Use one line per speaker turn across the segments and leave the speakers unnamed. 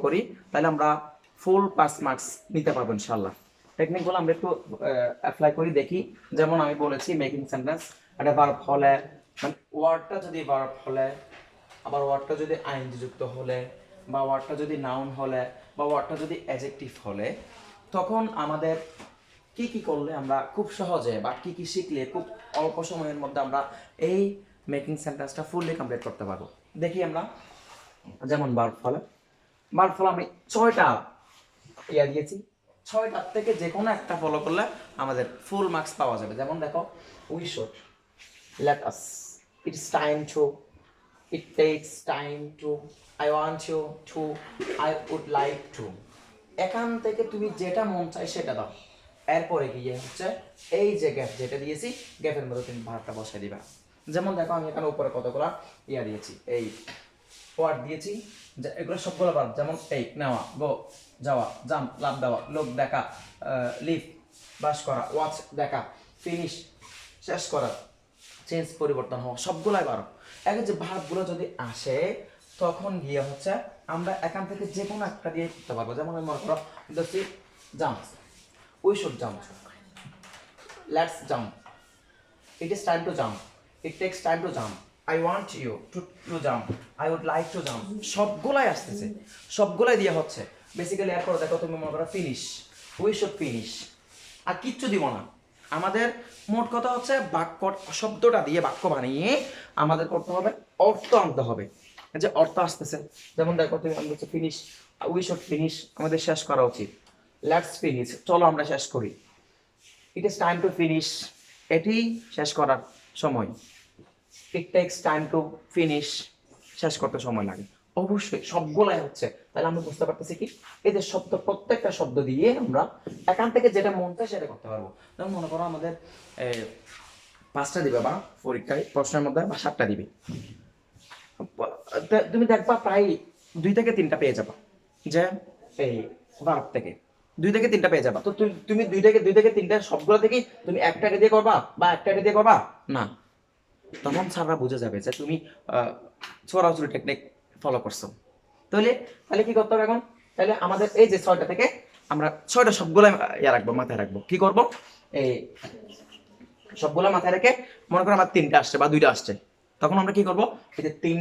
করি তাহলে আমরা ফুল পাস মার্কস নিতে পারবো ইনশাল্লাহ। টেকনিকগুলো আমরা একটু অ্যাপ্লাই করি দেখি। যেমন আমি বলেছি মেকিং সেন্টেন্স, একটা ভার্ব হলে, মানে ওয়ার্ডটা যদি ভার্ব হলে, আবার ওয়ার্ডটা যদি আইএনজি যুক্ত হলে, বা ওয়ার্ডটা যদি নাউন হলে, বা ওয়ার্ডটা যদি অ্যাডজেক্টিভ হলে, তখন আমাদের কি কি করলে আমরা খুব সহজে বা কি কি শিখলে খুব অল্প সময়ের মধ্যে আমরা এই মেকিং সেন্টেন্সটা ফুললি কমপ্লিট করতে পারবো। দেখি আমরা। যেমন ভার্ব হলে, ভার্ব হলে আমি 6টা দিয়েছি, 6টার থেকে যে কোনো একটা ফলো করলে আমাদের ফুল মার্কস পাওয়া যাবে। যেমন দেখো, we should, let us, it's time to, it takes time to, I want you to, I would like to. এখান থেকে তুমি যেটা মন চায় সেটা দাও। এরপরে গিয়ে হচ্ছে এই যে গ্যাপ যেটা দিয়েছি, গ্যাপের মধ্যে তুমি ভার্বটা বসাই দিবা। যেমন দেখো, আমি এখানে উপরে কতগুলো দিয়েছি, এই ওয়ার্ড দিয়েছি, যে এগুলো সবগুলো ভার্ব। যেমন টেক নেওয়া, গো যাওয়া, জাম্প লাভ দেওয়া, লোক দেখা, লিভ বাস করা, ওয়াচ দেখা, ফিনিশ শেষ করা, চেঞ্জ পরিবর্তন হওয়া, সবগুলাই ভার্ব। এখন যে ভার্বগুলো যদি আসে তখন গিয়ে হচ্ছে আমরা এখান থেকে যে কোনো একটা দিয়ে করতে পারবো। যেমন আমি মনে করো দিচ্ছি jump, we should jump, let's jump, it is time to jump, it takes time to jump, I want you to jump, I would like to jump. সবগুলাই আসতেছে, সবগুলাই দিয়ে হচ্ছে বেসিক্যালি। এরপর দেখো তুমি মনে করো ফিনিশ, উই শুড ফিনিশ, আর কিচ্ছু দিব না। আমাদের মোট কথা হচ্ছে বাক্য শব্দটা দিয়ে বাক্য বানিয়ে আমাদের করতে হবে, অর্থ আনতে হবে, যে অর্থ আসতেছে। যেমন দেখো তুমি, আমি বলছি ফিনিশ, উই শুড ফিনিশ, আমাদের শেষ করা উচিত। লেটস ফিনিশ, চলো আমরা শেষ করি। ইট ইজ টাইম টু ফিনিশ, এটি শেষ করার সময়। ইট টেক্স টাইম টু ফিনিশ, শেষ করতে সময় লাগে। অবশ্যই সবগুলাই হচ্ছে। তাহলে আমরা বুঝতে পারতেছি কি, এই যে শব্দ, প্রত্যেকটা শব্দ দিয়ে আমরা এখান থেকে যেটা মন চায় সেটা করতে পারবো। যেমন মনে করো আমাদের 5টা দিবে বা পরীক্ষায় প্রশ্নের মধ্যে, বা 7টা দিবে, তুমি দেখবা প্রায় 2 থেকে 3টা পেয়ে যাবা, যে এই ভার্ব থেকে 2 থেকে 3টা পেয়ে যাবা। তো তুমি 2 থেকে 3টা সবগুলো থেকে তুমি একটাকে দিয়ে করবা বা একটাকে দিয়ে করবা না, তখন স্যাররা বুঝে যাবে যে তুমি ছোড়াছুড়ি টেকনিক ফলো করছো। তাহলে তাহলে কি করতে হবে এখন? তাহলে আমাদের এই যে 6টা থেকে আমরা 6টা সবগুলো রাখবো, মাথায় রাখবো। কি করব? এই সবগুলো মাথায় রেখে মনে করো আমার 3টা আসছে বা 2টা আসছে, তখন আমরা কি করব? এই যে তিন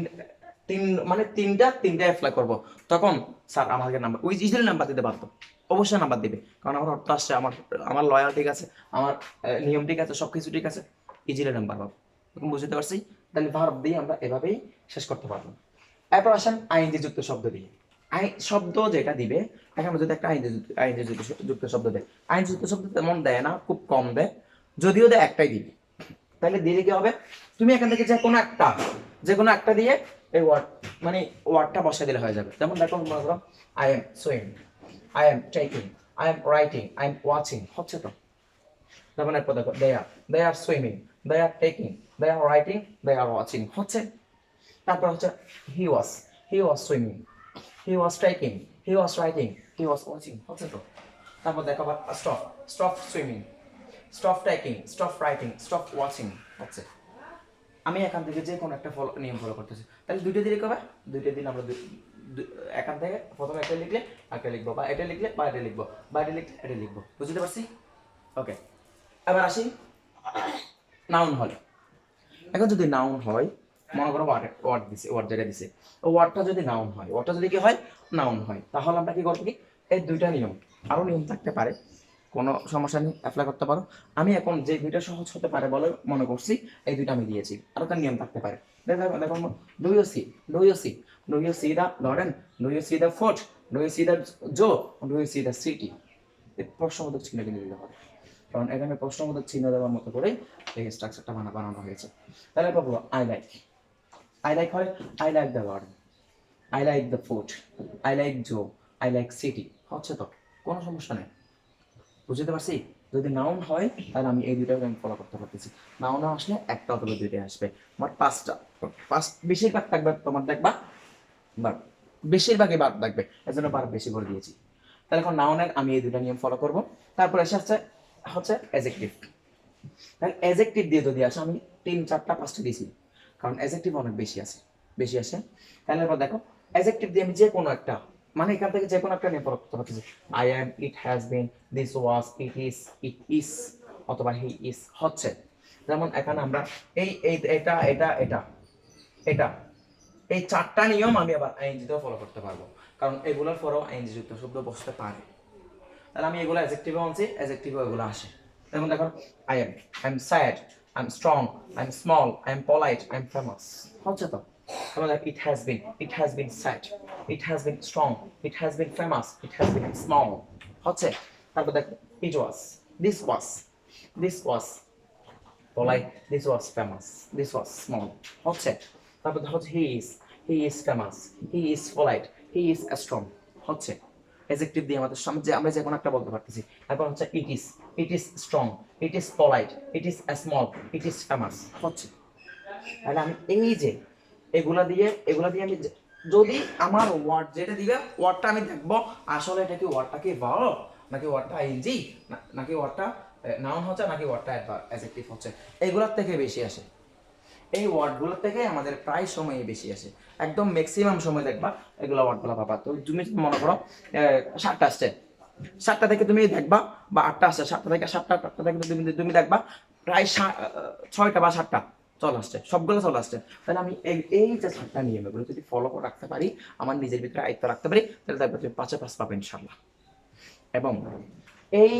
তিন মানে তিনটা অ্যাপ্লাই করব। তখন স্যার আমাকে নাম্বার, ওই ইজিলি নাম্বার দিতে পারতো, অবশ্যই নাম্বার দিবে। কারণ আমার অর্থ আসছে, আমার আমার লয়াল ঠিক আছে, আমার নিয়ম ঠিক আছে, সবকিছু ঠিক আছে, ইজিলি নাম্বার পাবো। এখন বুঝতে পারছি? তাহলে ভার্ব দিয়ে আমরা এভাবেই শেষ করতে পারবো। এরপর আসেন আইএনজি যুক্ত শব্দ দিয়ে। শব্দ যেটা দিবে, এখানে যদি একটা আইএনজি যুক্ত শব্দ দেয়, আইএনজি যুক্ত শব্দ তেমন দেয় না, খুব কম দেয়। যদিও দেয় একটাই দিবে, তাহলে দিলে কি হবে? তুমি এখান থেকে যে কোনো একটা দিয়ে এই মানে ওয়ার্ডটা বসাই দিলে হয়ে যাবে। যেমন দেখো, মনে করো I am swimming, I am taking, I am writing, I am watching, হচ্ছে তো। যেমন এরপর দেখো, they are swimming, they are taking, they are writing, they are watching, হচ্ছে। তারপর হচ্ছে he was swimming, he was taking, he was writing, he was watching, হচ্ছে তো। তারপর দেখো আবার stop swimming, stop taking, stop writing, stop watching, হচ্ছে। আমি এখান থেকে যে কোনো একটা নিয়ম ফলো করতেছি। তাহলে 2টা দিলে কবে? 2টা দিন আমরা এখান থেকে প্রথমে একটা লিখলে একটা লিখবো, বা এটা লিখলে বা এটা লিখবো, বা এটা লিখলে এটা লিখবো। বুঝতে পারছি? ওকে, এবার আসি নাউন হলে। এখন যদি নাউন হয়, মনে করো ওয়ার্ড দিছে, ওয়ার্ড যেটা দিছে, ওয়ার্ডটা যদি নাউন হয়, ওয়ার্ডটা যদি কি হয়? নাউন হয়, তাহলে আমরা কি করবো কি? এই 2টা নিয়ম, আরো নিয়ম থাকতে পারে, কোনো সমস্যা নেই, অ্যাপ্লাই করতে পারো। আমি এখন যে 2টা সহজ হতে পারে বলে মনে করছি, এই 2টা আমি দিয়েছি। আরো তার নিয়ম থাকতে পারে। দেখো দেখো, do you see, do you see, do you see the garden, do you see the fort, do you see the zoo, do you see the city. প্রশ্নবোধক চিহ্ন কিন্তু দিতে হবে, কারণ এখানে প্রশ্নবোধক চিহ্ন দেওয়ার মতো করেই এই স্ট্রাকচারটা বানানো হয়েছে। তাহলে বলবো আই লাইক হয় I like the garden, I like the food, I like zoo, I like city, হচ্ছে তো, কোনো সমস্যা নেই। বুঝতে পারছি? যদি নাউন হয় তাহলে আমি এই 2টা আমি ফলো করতে পারতেছি। নাউন আসলে একটা অথবা 2টাই আসবে, আমার 5টা, বেশিরভাগ থাকবে তোমার দেখবা, বাট বেশিরভাগই বাদ থাকবে, এজন্য বার বেশি করে দিয়েছি। তাহলে এখন নাউনের আমি এই 2টা নিয়ম ফলো করব। তারপর এসে হচ্ছে অ্যাডজেক্টিভ। তাহলে অ্যাডজেক্টিভ দিয়ে যদি আসে, আমি 3, 4, 5টা দিয়েছি, কারণ অ্যাডজেক্টিভ অনেক বেশি আসে। তাহলে এবার দেখো, অ্যাডজেক্টিভ দিয়ে আমি যে কোনো একটা, মানে এখান থেকে যে কোনো একটা নিয়ে পড়তে পারতেছি। I am, it has bin, this was, it is, অথবা হি ইজ হচ্ছে। যেমন এখানে আমরা এই এই এটা এটা এটা এটা এই চারটা নিয়ম আমি আবার আইএনজিতেও ফলো করতে পারবো, কারণ এগুলোর পরেও আইএনজি যুক্ত শব্দ বসতে পারে। তাহলে আমি এগুলো অ্যাডজেক্টিভে আনছি, অ্যাডজেক্টিভে এগুলো আসে। যেমন দেখো I am sad, I am strong, I am small, I am polite, I am famous হচ্ছে তো। তাহলে it has been sad, it has been strong, it has been famous, it has been small হচ্ছে। তারপর দেখো it was, this was polite, this was famous, this was small হচ্ছে। তারপর হচ্ছে he is famous, he is polite, he is strong হচ্ছে। Adjective দিয়ে আমাদের সামনে যে আমরা যে কোনো একটা বলতে পারতেছি। তারপর হচ্ছে it is strong, it is polite, it is small, it is famous হচ্ছে। তাহলে আমি এই যে এগুলা দিয়ে আমি যদি আমার ওয়ার্ড যেটা দিবে ওয়ার্ডটা আমি দেখবো আসলে এটা কি ওয়ার্ডটা কি ভার্ব নাকি ওয়ার্ডটা আইএনজি নাকি ওয়ার্ডটা নাউন হচ্ছে নাকি ওয়ার্ডটা অ্যাডজেক্টিভ হচ্ছে, এইগুলোর থেকে বেশি আসে। এই ওয়ার্ডগুলোর থেকে আমাদের প্রায় সময়ই বেশি আসে, একদম ম্যাক্সিমাম সময় দেখবা এগুলো ওয়ার্ডগুলো পাবা। তো তুমি মনে করো 7টা আসছে, 7টা থেকে তুমি দেখবা, বা 8টা আসছে, 7টা থেকে তুমি দেখবা প্রায় 6টা বা 7টা চলে আসছে, সবগুলো চলে আসছে। তাহলে আমি এই যে 7টা নিয়ম এগুলো যদি ফলো করে রাখতে পারি, আমার নিজের ভিতরে আয়ত্ত রাখতে পারি, তাহলে দেখবে তুমি 5-এ 5 পাবে ইনশাল্লাহ। এবং এই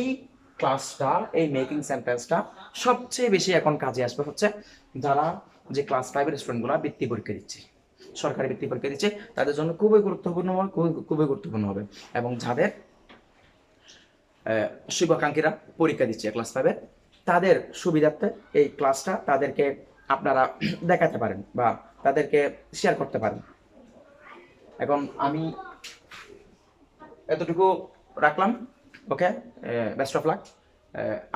ক্লাসটা, এই মেকিং সেন্টেন্সটা সবচেয়ে বেশি এখন কাজে আসবে হচ্ছে যারা যে ক্লাস 5-এর স্টুডেন্টগুলো বৃত্তি পরীক্ষা দিচ্ছে, সরকারি বৃত্তি পরীক্ষা দিচ্ছে, তাদের জন্য খুবই গুরুত্বপূর্ণ হবে, খুবই গুরুত্বপূর্ণ হবে। এবং যাদের শুভাকাঙ্ক্ষীরা পরীক্ষা দিচ্ছে ক্লাস 5-এর, তাদের সুবিধার্থে এই ক্লাসটা তাদেরকে আপনারা দেখাতে পারেন বা তাদেরকে শেয়ার করতে পারেন। এখন আমি এতটুকু রাখলাম। ওকে, বেস্ট অফ লাক।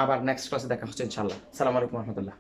আবার নেক্সট ক্লাসে দেখা হচ্ছে ইনশাল্লাহ। সালাম আলাইকুম রহমতুল্লাহ।